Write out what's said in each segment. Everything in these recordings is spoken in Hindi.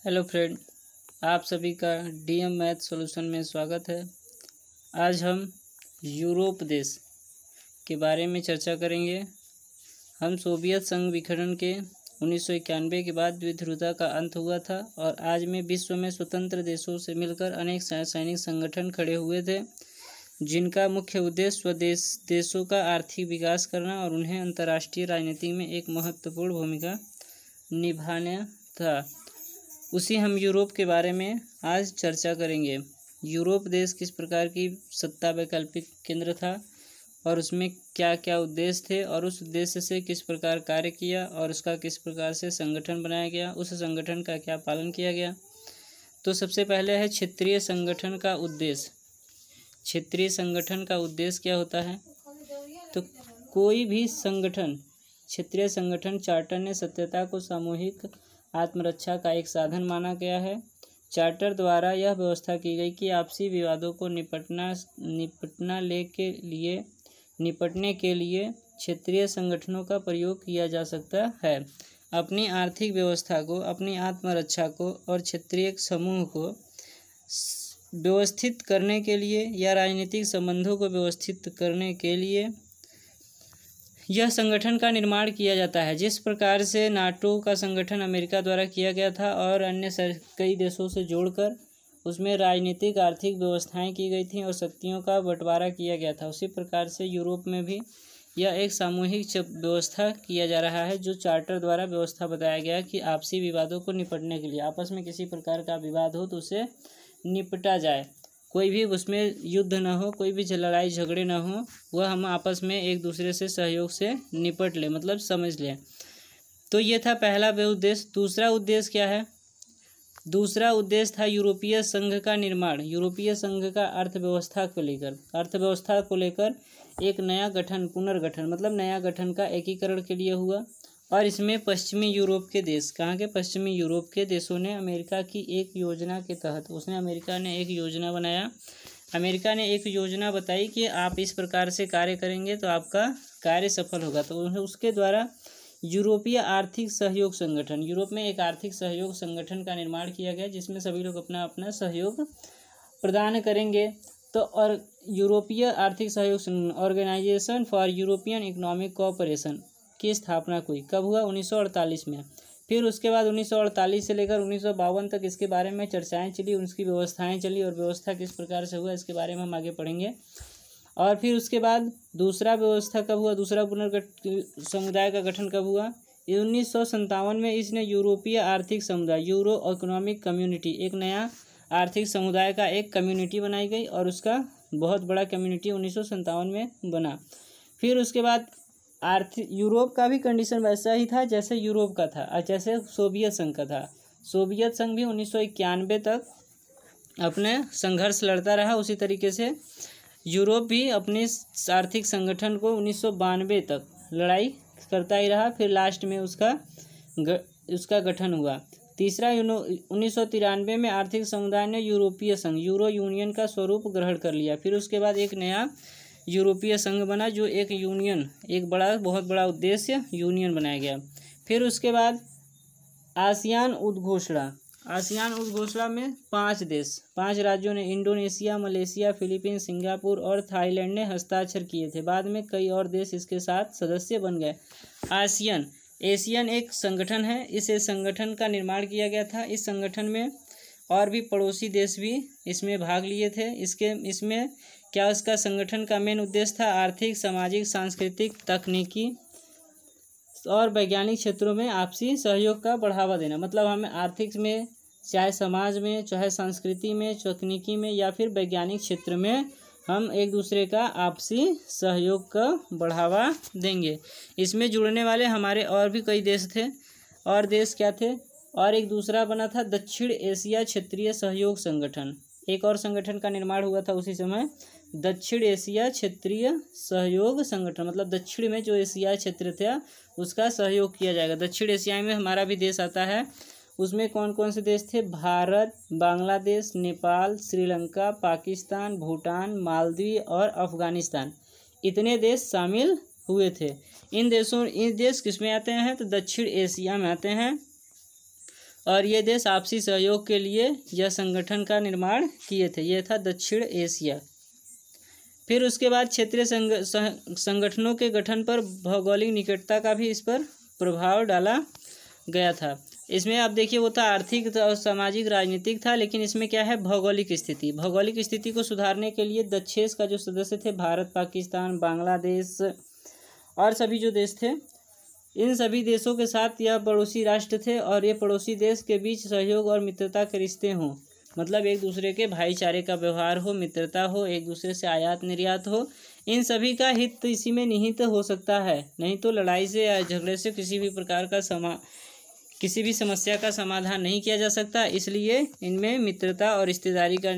हेलो फ्रेंड, आप सभी का डीएम मैथ सॉल्यूशन में स्वागत है। आज हम यूरोप देश के बारे में चर्चा करेंगे। हम सोवियत संघ विखंडन के 1991 के बाद द्विध्रुवता का अंत हुआ था और आज में विश्व में स्वतंत्र देशों से मिलकर अनेक सैनिक संगठन खड़े हुए थे, जिनका मुख्य उद्देश्य स्वदेश देशों का आर्थिक विकास करना और उन्हें अंतर्राष्ट्रीय राजनीति में एक महत्वपूर्ण भूमिका निभाना था। उसी हम यूरोप के बारे में आज चर्चा करेंगे। यूरोप देश किस प्रकार की सत्ता वैकल्पिक केंद्र था और उसमें क्या क्या उद्देश्य थे और उस उद्देश्य से किस प्रकार कार्य किया और उसका किस प्रकार से संगठन बनाया गया, उस संगठन का क्या पालन किया गया। तो सबसे पहले है क्षेत्रीय संगठन का उद्देश्य। क्षेत्रीय संगठन का उद्देश्य क्या होता है? तो कोई भी संगठन, क्षेत्रीय संगठन चार्टर ने सत्यता को सामूहिक आत्मरक्षा का एक साधन माना गया है। चार्टर द्वारा यह व्यवस्था की गई कि आपसी विवादों को निपटने के लिए क्षेत्रीय संगठनों का प्रयोग किया जा सकता है। अपनी आर्थिक व्यवस्था को, अपनी आत्मरक्षा को और क्षेत्रीय समूह को व्यवस्थित करने के लिए या राजनीतिक संबंधों को व्यवस्थित करने के लिए यह संगठन का निर्माण किया जाता है। जिस प्रकार से नाटो का संगठन अमेरिका द्वारा किया गया था और अन्य कई देशों से जोड़कर उसमें राजनीतिक आर्थिक व्यवस्थाएं की गई थी और शक्तियों का बंटवारा किया गया था, उसी प्रकार से यूरोप में भी यह एक सामूहिक व्यवस्था किया जा रहा है, जो चार्टर द्वारा व्यवस्था बताया गया कि आपसी विवादों को निपटने के लिए, आपस में किसी प्रकार का विवाद हो तो उसे निपटा जाए, कोई भी उसमें युद्ध न हो, कोई भी लड़ाई झगड़े न हो, वह हम आपस में एक दूसरे से सहयोग से निपट लें, मतलब समझ लें। तो ये था पहला उद्देश्य। दूसरा उद्देश्य क्या है? दूसरा उद्देश्य था यूरोपीय संघ का निर्माण। यूरोपीय संघ का अर्थव्यवस्था को लेकर एक नया गठन, पुनर्गठन मतलब नया गठन का एकीकरण के लिए हुआ और इसमें पश्चिमी यूरोप के देश, कहाँ के? पश्चिमी यूरोप के देशों ने अमेरिका की एक योजना के तहत, अमेरिका ने एक योजना बनाया। अमेरिका ने एक योजना बताई कि आप इस प्रकार से कार्य करेंगे तो आपका कार्य सफल होगा। तो उसके द्वारा यूरोपीय आर्थिक सहयोग संगठन, यूरोप में एक आर्थिक सहयोग संगठन का निर्माण किया गया, जिसमें सभी लोग अपना अपना सहयोग प्रदान करेंगे। तो और यूरोपीय आर्थिक सहयोग organisation for European economic cooperation की स्थापना हुई। कब हुआ? 1948 में। फिर उसके बाद 1948 से लेकर 1952 तक इसके बारे में चर्चाएं चली, उसकी व्यवस्थाएं चली और व्यवस्था किस प्रकार से हुआ इसके बारे में हम आगे पढ़ेंगे। और फिर उसके बाद दूसरा व्यवस्था कब हुआ? दूसरा समुदाय का गठन कब हुआ? 1957 में इसने यूरोपीय आर्थिक समुदाय, यूरो इकोनॉमिक कम्युनिटी, एक नया आर्थिक समुदाय का एक कम्युनिटी बनाई गई और उसका बहुत बड़ा कम्युनिटी 1957 में बना। फिर उसके बाद यूरोप का भी कंडीशन वैसा ही था जैसे यूरोप का था और जैसे सोवियत संघ का था। सोवियत संघ भी 1991 तक अपने संघर्ष लड़ता रहा, उसी तरीके से यूरोप भी अपने आर्थिक संगठन को 1992 तक लड़ाई करता ही रहा। फिर लास्ट में उसका गठन हुआ। तीसरा 1993 में आर्थिक समुदाय ने यूरोपीय संघ, यूरो यूनियन का स्वरूप ग्रहण कर लिया। फिर उसके बाद एक नया यूरोपीय संघ बना, जो एक यूनियन, एक बहुत बड़ा उद्देश्य यूनियन बनाया गया। फिर उसके बाद आसियान उद्घोषणा में 5 राज्यों ने, इंडोनेशिया, मलेशिया, फिलीपींस, सिंगापुर और थाईलैंड ने हस्ताक्षर किए थे। बाद में कई और देश इसके साथ सदस्य बन गए। एशियन एक संगठन है, इस संगठन का निर्माण किया गया था। इस संगठन में और भी पड़ोसी देश भी इसमें भाग लिए थे। इसमें क्या उसका संगठन का मेन उद्देश्य था? आर्थिक, सामाजिक, सांस्कृतिक, तकनीकी और वैज्ञानिक क्षेत्रों में आपसी सहयोग का बढ़ावा देना। मतलब हमें आर्थिक में, चाहे समाज में, चाहे संस्कृति में, तकनीकी में या फिर वैज्ञानिक क्षेत्र में हम एक दूसरे का आपसी सहयोग का बढ़ावा देंगे। इसमें जुड़ने वाले हमारे और भी कई देश थे। और देश क्या थे? और एक दूसरा बना था दक्षिण एशिया क्षेत्रीय सहयोग संगठन। एक और संगठन का निर्माण हुआ था उसी समय, दक्षिण एशिया क्षेत्रीय सहयोग संगठन। मतलब दक्षिण में जो एशिया क्षेत्र था उसका सहयोग किया जाएगा। दक्षिण एशिया में हमारा भी देश आता है। उसमें कौन कौन से देश थे? भारत, बांग्लादेश, नेपाल, श्रीलंका, पाकिस्तान, भूटान, मालदीव और अफगानिस्तान, इतने देश शामिल हुए थे। इन देश किस में आते हैं? तो दक्षिण एशिया में आते हैं। और ये देश आपसी सहयोग के लिए यह संगठन का निर्माण किए थे। यह था दक्षिण एशिया। फिर उसके बाद क्षेत्रीय संगठनों के गठन पर भौगोलिक निकटता का भी इस पर प्रभाव डाला गया था। इसमें आप देखिए वो था आर्थिक और सामाजिक राजनीतिक था, लेकिन इसमें क्या है भौगोलिक स्थिति। भौगोलिक स्थिति को सुधारने के लिए दक्षेश का जो सदस्य थे भारत, पाकिस्तान, बांग्लादेश और सभी जो देश थे, इन सभी देशों के साथ यह पड़ोसी राष्ट्र थे और ये पड़ोसी देश के बीच सहयोग और मित्रता के रिश्ते हों, मतलब एक दूसरे के भाईचारे का व्यवहार हो, मित्रता हो, एक दूसरे से आयात निर्यात हो, इन सभी का हित इसी में निहित हो सकता है। नहीं तो लड़ाई से या झगड़े से किसी भी प्रकार का किसी भी समस्या का समाधान नहीं किया जा सकता। इसलिए इनमें मित्रता और रिश्तेदारी का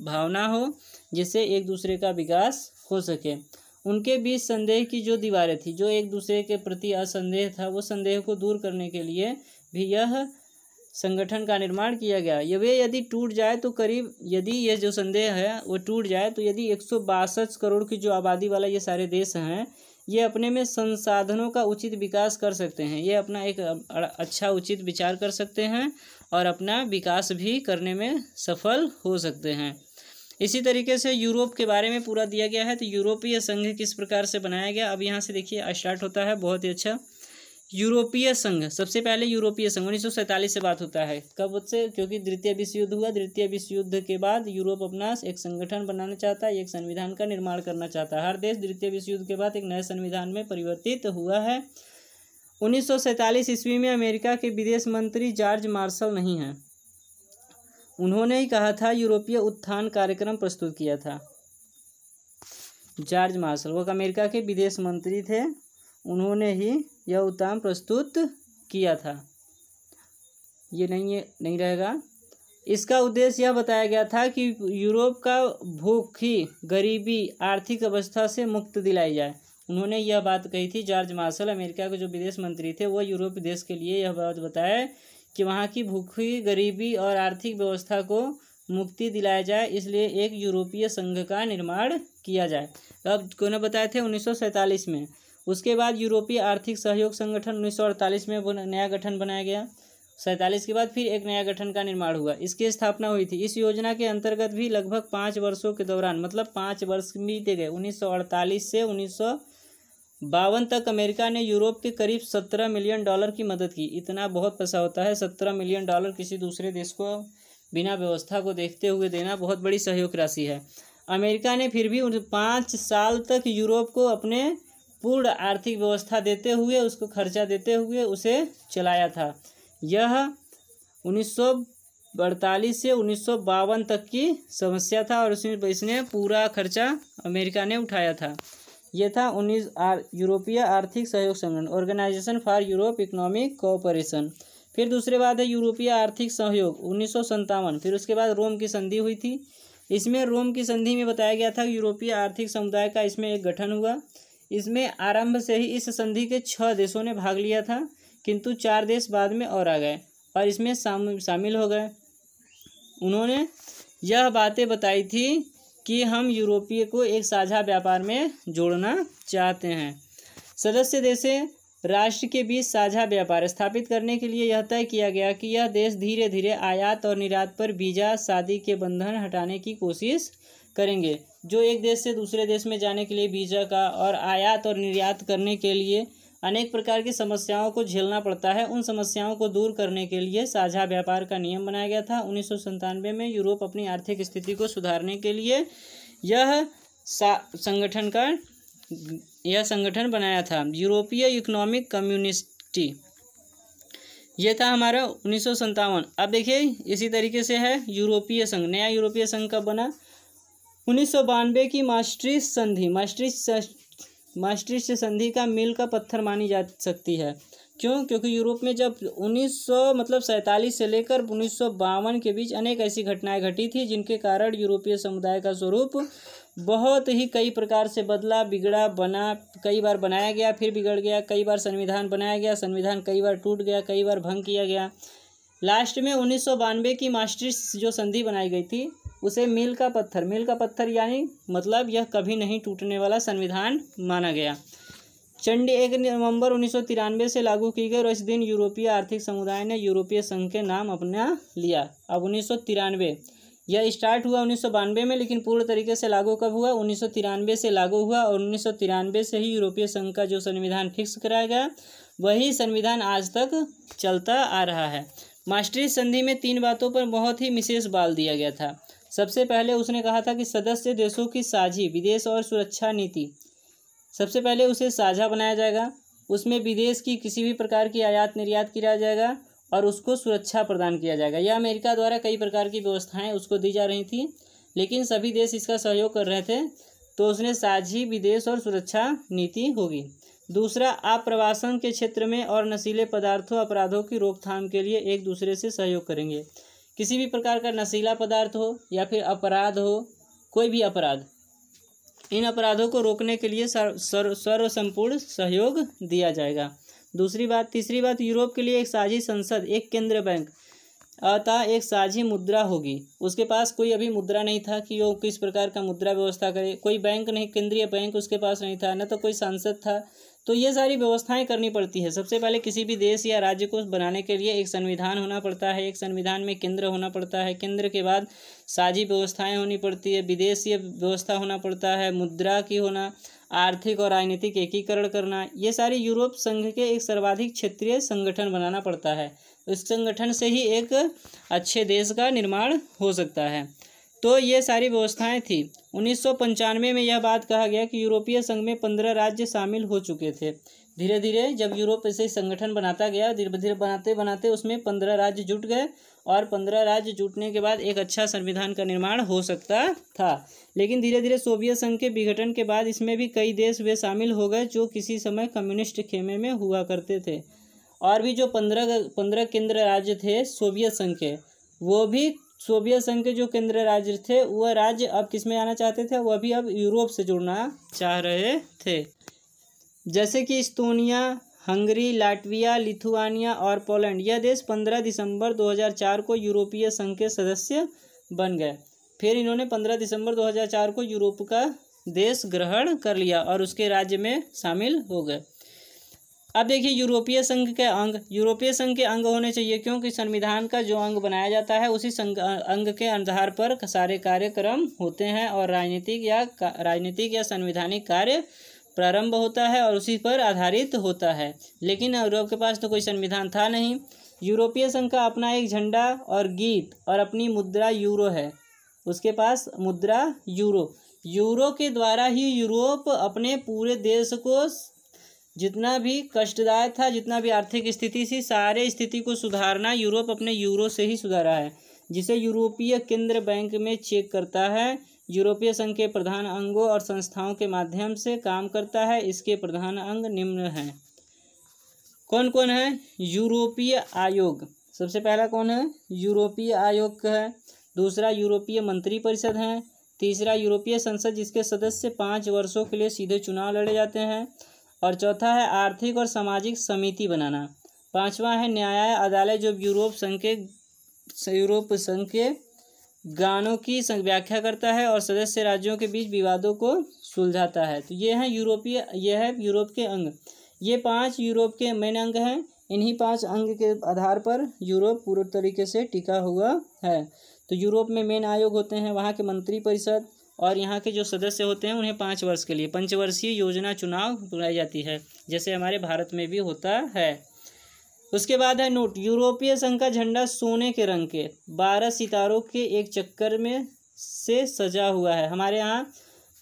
भावना हो, जिससे एक दूसरे का विकास हो सके। उनके बीच संदेह की जो दीवारें थी, जो एक दूसरे के प्रति असंदेह था, वो संदेह को दूर करने के लिए भी यह संगठन का निर्माण किया गया। यदि टूट जाए तो करीब, यदि ये जो संदेह है वो टूट जाए तो यदि 162 करोड़ की जो आबादी वाला ये सारे देश हैं, ये अपने में संसाधनों का उचित विकास कर सकते हैं। ये अपना एक अच्छा उचित विचार कर सकते हैं और अपना विकास भी करने में सफल हो सकते हैं। इसी तरीके से यूरोप के बारे में पूरा दिया गया है। तो यूरोपीय संघ किस प्रकार से बनाया गया, अब यहाँ से देखिए स्टार्ट होता है, बहुत ही अच्छा। यूरोपीय संघ, सबसे पहले यूरोपीय संघ 1947 से बात होता है। कब से, क्योंकि द्वितीय विश्व युद्ध हुआ। द्वितीय विश्व युद्ध के बाद यूरोप अपना एक संगठन बनाना चाहता है, एक संविधान का निर्माण करना चाहता है। हर देश द्वितीय विश्व युद्ध के बाद एक नए संविधान में परिवर्तित हुआ है। 1947 ईस्वी में अमेरिका के विदेश मंत्री जॉर्ज मार्शल नहीं हैं, उन्होंने ही कहा था यूरोपीय उत्थान कार्यक्रम प्रस्तुत किया था। जॉर्ज मार्शल वो अमेरिका के विदेश मंत्री थे, उन्होंने ही यह उत्थान प्रस्तुत किया था। ये नहीं रहेगा। इसका उद्देश्य यह बताया गया था कि यूरोप का भूखी, गरीबी, आर्थिक अवस्था से मुक्त दिलाई जाए। उन्होंने यह बात कही थी। जॉर्ज मार्शल अमेरिका के जो विदेश मंत्री थे, वो यूरोप देश के लिए यह बात बताया कि वहाँ की भूखी, गरीबी और आर्थिक व्यवस्था को मुक्ति दिलाया जाए, इसलिए एक यूरोपीय संघ का निर्माण किया जाए। अब कौन बताए थे 1947 में। उसके बाद यूरोपीय आर्थिक सहयोग संगठन 1948 में नया गठन बनाया गया। 47 के बाद फिर एक नया गठन का निर्माण हुआ, इसकी स्थापना हुई थी। इस योजना के अंतर्गत भी लगभग 5 वर्षों के दौरान, मतलब 5 वर्ष बीते गए, 1948 से 1952 तक अमेरिका ने यूरोप के करीब $17 मिलियन की मदद की। इतना बहुत पैसा होता है, $17 मिलियन किसी दूसरे देश को बिना व्यवस्था को देखते हुए देना बहुत बड़ी सहयोग राशि है। अमेरिका ने फिर भी 5 साल तक यूरोप को अपने पूर्ण आर्थिक व्यवस्था देते हुए, उसको खर्चा देते हुए उसे चलाया था। यह 1948 से 1952 तक की समस्या था और इसने पूरा खर्चा अमेरिका ने उठाया था। यह था यूरोपीय आर्थिक सहयोग संगठन, organisation for Europe economic cooperation. फिर दूसरे बात है यूरोपीय आर्थिक सहयोग 1957। फिर उसके बाद रोम की संधि हुई थी। इसमें रोम की संधि में बताया गया था कि यूरोपीय आर्थिक समुदाय का इसमें एक गठन हुआ। इसमें आरंभ से ही इस संधि के 6 देशों ने भाग लिया था, किंतु 4 देश बाद में और आ गए और इसमें शामिल हो गए। उन्होंने यह बातें बताई थी कि हम यूरोपीय को एक साझा व्यापार में जोड़ना चाहते हैं। सदस्य देशों राष्ट्र के बीच साझा व्यापार स्थापित करने के लिए यह तय किया गया कि यह देश धीरे धीरे आयात और निर्यात पर वीजा शादी के बंधन हटाने की कोशिश करेंगे। जो एक देश से दूसरे देश में जाने के लिए वीज़ा का और आयात और निर्यात करने के लिए अनेक प्रकार की समस्याओं को झेलना पड़ता है, उन समस्याओं को दूर करने के लिए साझा व्यापार का नियम बनाया गया था। 1997 में यूरोप अपनी आर्थिक स्थिति को सुधारने के लिए यह संगठन बनाया था, यूरोपीय इकोनॉमिक कम्युनिटी। ये था हमारा 1957। अब देखिए इसी तरीके से है यूरोपीय संघ। नया यूरोपीय संघ कब बना? 1992 की maastricht संधि। maastricht संधि का मील का पत्थर मानी जा सकती है। क्यों? क्योंकि यूरोप में जब 1947 से लेकर 1952 के बीच अनेक ऐसी घटनाएं घटी थी जिनके कारण यूरोपीय समुदाय का स्वरूप बहुत ही कई प्रकार से बदला, बिगड़ा, बना, कई बार बनाया गया फिर बिगड़ गया, कई बार संविधान बनाया गया, संविधान कई बार टूट गया, कई बार भंग किया गया। लास्ट में 1992 की maastricht जो संधि बनाई गई थी उसे मील का पत्थर यानी मतलब यह कभी नहीं टूटने वाला संविधान माना गया। चंडी 1 नवंबर 1993 से लागू की गई और इस दिन यूरोपीय आर्थिक समुदाय ने यूरोपीय संघ के नाम अपना लिया। अब 1993 यह स्टार्ट हुआ 1992 में, लेकिन पूर्ण तरीके से लागू कब हुआ? 1993 से लागू हुआ और 1993 से ही यूरोपीय संघ का जो संविधान फिक्स कराया गया वही संविधान आज तक चलता आ रहा है। maastricht संधि में 3 बातों पर बहुत ही विशेष बल दिया गया था। सबसे पहले उसने कहा था कि सदस्य देशों की साझी विदेश और सुरक्षा नीति सबसे पहले उसे साझा बनाया जाएगा, उसमें विदेश की किसी भी प्रकार की आयात निर्यात किया जाएगा और उसको सुरक्षा प्रदान किया जाएगा। यह अमेरिका द्वारा कई प्रकार की व्यवस्थाएं उसको दी जा रही थी, लेकिन सभी देश इसका सहयोग कर रहे थे, तो उसने साझी विदेश और सुरक्षा नीति होगी। दूसरा, आप्रवासन के क्षेत्र में और नशीले पदार्थों अपराधों की रोकथाम के लिए एक दूसरे से सहयोग करेंगे। किसी भी प्रकार का नशीला पदार्थ हो या फिर अपराध हो, कोई भी अपराध, इन अपराधों को रोकने के लिए सर्वसंपूर्ण सहयोग दिया जाएगा। तीसरी बात, यूरोप के लिए एक साझी संसद, एक केंद्र बैंक अतः एक साझी मुद्रा होगी। उसके पास कोई अभी मुद्रा नहीं था कि वो किस प्रकार का मुद्रा व्यवस्था करे, कोई बैंक नहीं, केंद्रीय बैंक उसके पास नहीं था, न तो कोई सांसद था, तो ये सारी व्यवस्थाएं करनी पड़ती है। सबसे पहले किसी भी देश या राज्य को बनाने के लिए एक संविधान होना पड़ता है, एक संविधान में केंद्र होना पड़ता है, केंद्र के बाद साझी व्यवस्थाएं होनी पड़ती है, विदेशीय व्यवस्था होना पड़ता है, मुद्रा की होना, आर्थिक और राजनीतिक एकीकरण करना, ये सारी यूरोप संघ के एक सर्वाधिक क्षेत्रीय संगठन बनाना पड़ता है। इस संगठन से ही एक अच्छे देश का निर्माण हो सकता है। तो ये सारी व्यवस्थाएं थी। 1995 में यह बात कहा गया कि यूरोपीय संघ में 15 राज्य शामिल हो चुके थे। धीरे धीरे जब यूरोप ऐसे संगठन बनाता गया, धीरे धीरे बनाते बनाते उसमें 15 राज्य जुट गए और 15 राज्य जुटने के बाद एक अच्छा संविधान का निर्माण हो सकता था। लेकिन धीरे धीरे सोवियत संघ के विघटन के बाद इसमें भी कई देश वे शामिल हो गए जो किसी समय कम्युनिस्ट खेमे में हुआ करते थे। और भी जो 15 केंद्र राज्य थे सोवियत संघ के, वो भी सोवियत संघ के जो केंद्र राज्य थे वह राज्य अब किस में आना चाहते थे, वह भी अब यूरोप से जुड़ना चाह रहे थे। जैसे कि इस्तोनिया, हंगरी, लाटविया, लिथुआनिया और पोलैंड, यह देश 15 दिसंबर 2004 को यूरोपीय संघ के सदस्य बन गए। फिर इन्होंने 15 दिसंबर 2004 को यूरोप का देश ग्रहण कर लिया और उसके राज्य में शामिल हो गए। अब देखिए यूरोपीय संघ के अंग, यूरोपीय संघ के अंग होने चाहिए, क्योंकि संविधान का जो अंग बनाया जाता है उसी अंग के आधार पर सारे कार्यक्रम होते हैं और राजनीतिक या संवैधानिक कार्य प्रारंभ होता है और उसी पर आधारित होता है। लेकिन यूरोप के पास तो कोई संविधान था नहीं। यूरोपीय संघ का अपना एक झंडा और गीत और अपनी मुद्रा यूरो है, उसके पास मुद्रा यूरो के द्वारा ही यूरोप अपने पूरे देश को जितना भी कष्टदायक था, जितना भी आर्थिक स्थिति थी, सारे स्थिति को सुधारना यूरोप अपने यूरो से ही सुधारा है, जिसे यूरोपीय केंद्र बैंक में चेक करता है। यूरोपीय संघ के प्रधान अंगों और संस्थाओं के माध्यम से काम करता है। इसके प्रधान अंग निम्न हैं। कौन कौन है? यूरोपीय आयोग, सबसे पहला कौन है? यूरोपीय आयोग है। दूसरा यूरोपीय मंत्री परिषद है। तीसरा यूरोपीय संसद, जिसके सदस्य 5 वर्षों के लिए सीधे चुनाव लड़े जाते हैं। और चौथा है आर्थिक और सामाजिक समिति बनाना। पांचवा है न्याय अदालत, जो यूरोप संघ के गानों की व्याख्या करता है और सदस्य राज्यों के बीच विवादों को सुलझाता है। तो ये है यूरोप के अंग। ये 5 यूरोप के मेन अंग हैं। इन्हीं 5 अंग के आधार पर यूरोप पूर्ण तरीके से टिका हुआ है। तो यूरोप में मेन आयोग होते हैं, वहाँ के मंत्री परिषद, और यहाँ के जो सदस्य होते हैं उन्हें 5 वर्ष के लिए पंचवर्षीय योजना चुनाव बुलाई जाती है, जैसे हमारे भारत में भी होता है। उसके बाद है नोट। यूरोपीय संघ का झंडा सोने के रंग के 12 सितारों के एक चक्कर में से सजा हुआ है। हमारे यहाँ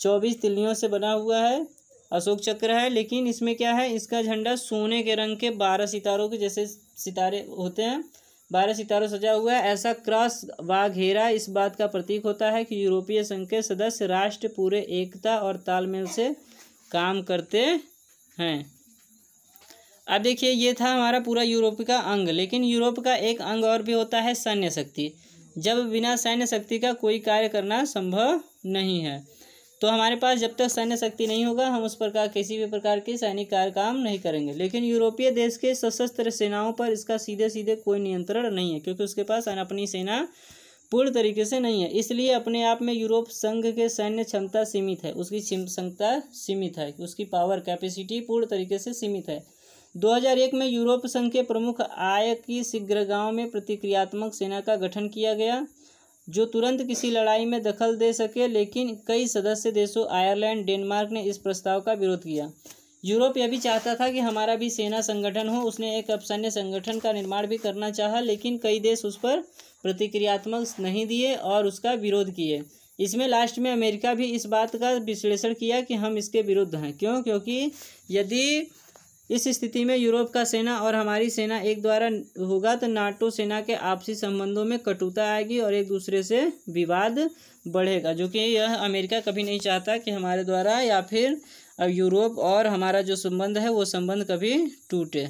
24 तिल्लियों से बना हुआ है, अशोक चक्र है, लेकिन इसमें क्या है, इसका झंडा सोने के रंग के 12 सितारों के जैसे सितारे होते हैं, 12 सितारों सजा हुआ है। ऐसा क्रॉस व घेरा इस बात का प्रतीक होता है कि यूरोपीय संघ के सदस्य राष्ट्र पूरे एकता और तालमेल से काम करते हैं। अब देखिए, ये था हमारा पूरा यूरोप का अंग। लेकिन यूरोप का एक अंग और भी होता है, सैन्य शक्ति। जब बिना सैन्य शक्ति का कोई कार्य करना संभव नहीं है, तो हमारे पास जब तक सैन्य शक्ति नहीं होगा हम उस प्रकार किसी भी प्रकार के सैनिक कार्य काम नहीं करेंगे। लेकिन यूरोपीय देश के सशस्त्र सेनाओं पर इसका सीधे सीधे कोई नियंत्रण नहीं है, क्योंकि उसके पास अपनी सेना पूर्ण तरीके से नहीं है। इसलिए अपने आप में यूरोप संघ के सैन्य क्षमता सीमित है, उसकी क्षमता सीमित है, उसकी पावर कैपेसिटी पूर्ण तरीके से सीमित है। 2001 में यूरोप संघ के प्रमुख आय की शीघ्रगांव में प्रतिक्रियात्मक सेना का गठन किया गया जो तुरंत किसी लड़ाई में दखल दे सके, लेकिन कई सदस्य देशों आयरलैंड, डेनमार्क ने इस प्रस्ताव का विरोध किया। यूरोप यह भी चाहता था कि हमारा भी सेना संगठन हो। उसने एक सैन्य संगठन का निर्माण भी करना चाहा, लेकिन कई देश उस पर प्रतिक्रियात्मक नहीं दिए और उसका विरोध किए। इसमें लास्ट में अमेरिका भी इस बात का विश्लेषण किया कि हम इसके विरुद्ध हैं। क्यों? क्योंकि यदि इस स्थिति में यूरोप का सेना और हमारी सेना एक द्वारा होगा तो नाटो सेना के आपसी संबंधों में कटुता आएगी और एक दूसरे से विवाद बढ़ेगा, जो कि यह अमेरिका कभी नहीं चाहता कि हमारे द्वारा या फिर यूरोप और हमारा जो संबंध है वो संबंध कभी टूटे।